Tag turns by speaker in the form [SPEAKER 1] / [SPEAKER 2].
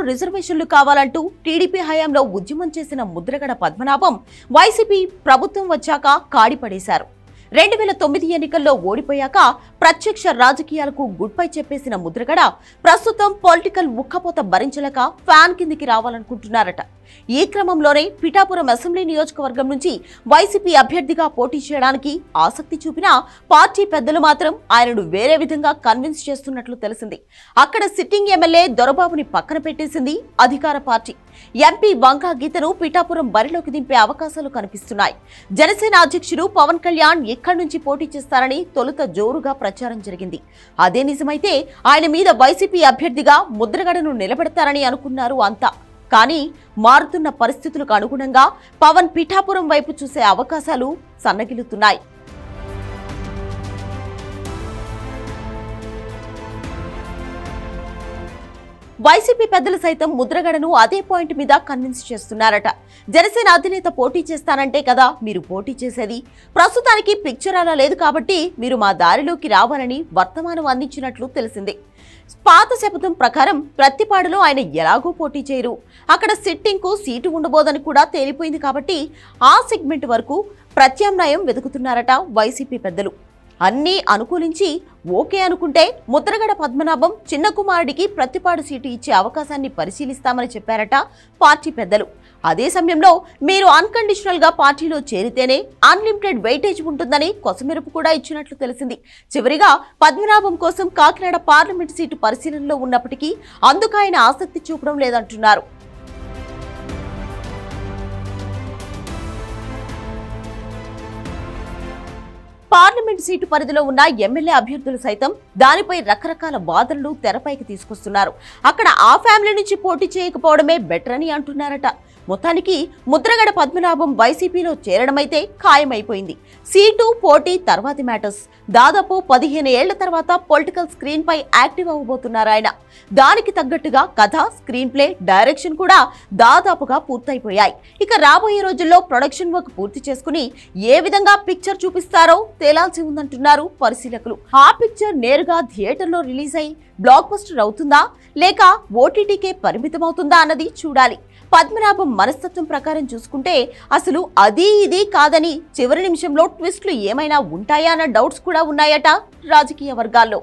[SPEAKER 1] రిజర్వేషన్లు కావాలంటూ టీడీపీ హయాంలో ఉద్యమం చేసిన ముద్రగడ పద్మనాభం వైసీపీ ప్రభుత్వం వచ్చాక కాడిపడేశారు. 2009 ఎన్నికల్లో ఓడిపోయాక ప్రత్యక్ష రాజకీయాలకు గుడ్ బై చెప్పేసిన ముద్రగడ ప్రస్తుతం పొలిటికల్ ఉక్కపోత భరించలేక ఫ్యాన్ కిందికి రావాలనుకుంటున్నారట. ఈ క్రమంలోనే పిఠాపురం అసెంబ్లీ నియోజకవర్గం నుంచి వైసీపీ అభ్యర్థిగా పోటీ చేయడానికి ఆసక్తి చూపిన పార్టీ పెద్దలు మాత్రం ఆయనను వేరే విధంగా కన్విన్స్ చేస్తున్నట్లు తెలిసింది. అక్కడ సిట్టింగ్ ఎమ్మెల్యే దొరబాబుని పక్కన పెట్టేసింది అధికార పార్టీ. ఎంపీ వంకా గీతను పిఠాపురం బరిలోకి దింపే అవకాశాలు కనిపిస్తున్నాయి. జనసేన అధ్యక్షుడు పవన్ కళ్యాణ్ ఇక్కడి నుంచి పోటీ చేస్తారని తొలుత జోరుగా ప్రచారం జరిగింది. అదే నిజమైతే ఆయన మీద వైసీపీ అభ్యర్థిగా ముద్రగడను నిలబెడతారని అనుకున్నారు అంతా. కానీ మారుతున్న పరిస్థితులకు అనుగుణంగా పవన్ పిఠాపురం వైపు చూసే అవకాశాలు సన్నగిల్లుతున్నాయి. వైసీపీ పెద్దలు సైతం ముద్రగడను అదే పాయింట్ మీద కన్విన్స్ చేస్తున్నారట. జనసేన అధినేత పోటీ చేస్తానంటే కదా మీరు పోటీ చేసేది, ప్రస్తుతానికి పిక్చర్ అలా లేదు కాబట్టి మీరు మా దారిలోకి రావాలని వర్తమానం అందించినట్లు తెలిసింది. పాత శపథం ప్రకారం ప్రత్తిపాడులో ఆయన ఎలాగో పోటీ చేయరు, అక్కడ సిట్టింగ్ కు సీటు ఉండబోదని కూడా తేలిపోయింది కాబట్టి ఆ సెగ్మెంట్ వరకు ప్రత్యామ్నాయం వెతుకుతున్నారట వైసీపీ పెద్దలు. అన్నీ అనుకూలించి ఓకే అనుకుంటే ముద్రగడ పద్మనాభం చిన్న కుమారుడికి ప్రత్తిపాడు సీటు ఇచ్చే అవకాశాన్ని పరిశీలిస్తామని చెప్పారట పార్టీ పెద్దలు. అదే సమయంలో మీరు అన్కండిషనల్ గా పార్టీలో చేరితేనే అన్లిమిటెడ్ వెయిటేజ్ ఉంటుందని కొసమెరుపు కూడా ఇచ్చినట్లు తెలిసింది. చివరిగా పద్మనాభం కోసం కాకినాడ పార్లమెంట్ సీటు పరిశీలనలో ఉన్నప్పటికీ అందుకు ఆయన ఆసక్తి చూపడం లేదంటున్నారు. పార్లమెంట్ సీటు పరిధిలో ఉన్న ఎమ్మెల్యే అభ్యర్థులు సైతం దానిపై రకరకాల వాదనలు తెరపైకి తీసుకొస్తున్నారు. అక్కడ ఆ ఫ్యామిలీ నుంచి పోటీ చేయకపోవడమే బెటర్ అని అంటున్నారట. మొత్తానికి ముద్రగడ పద్మనాభం వైసీపీలో చేరడమైతే ఖాయమైపోయింది. సీటు పోటీ తర్వాతి మ్యాటర్స్. దాదాపు 15 ఏళ్ల తర్వాత పొలిటికల్ స్క్రీన్ పై యాక్టివ్ అవ్వబోతున్నారు ఆయన. దానికి తగ్గట్టుగా కథ, స్క్రీన్ ప్లే, డైరెక్షన్ కూడా దాదాపుగా పూర్తయిపోయాయి. ఇక రాబోయే రోజుల్లో ప్రొడక్షన్ వర్క్ పూర్తి చేసుకుని ఏ విధంగా పిక్చర్ చూపిస్తారో తేలాల్సి ఉందంటున్నారు పరిశీలకులు. ఆ పిక్చర్ నేరుగా థియేటర్లో రిలీజ్ అయి బ్లాక్ బస్టర్ అవుతుందా లేక ఓటీటీకే పరిమితమవుతుందా అన్నది చూడాలి. పద్మనాభం మనస్తత్వం ప్రకారం చూసుకుంటే అసలు అది ఇది కాదని చివరి నిమిషంలో ట్విస్టులు ఏమైనా ఉంటాయా అన్న డౌట్స్ కూడా ఉన్నాయట రాజకీయ వర్గాల్లో.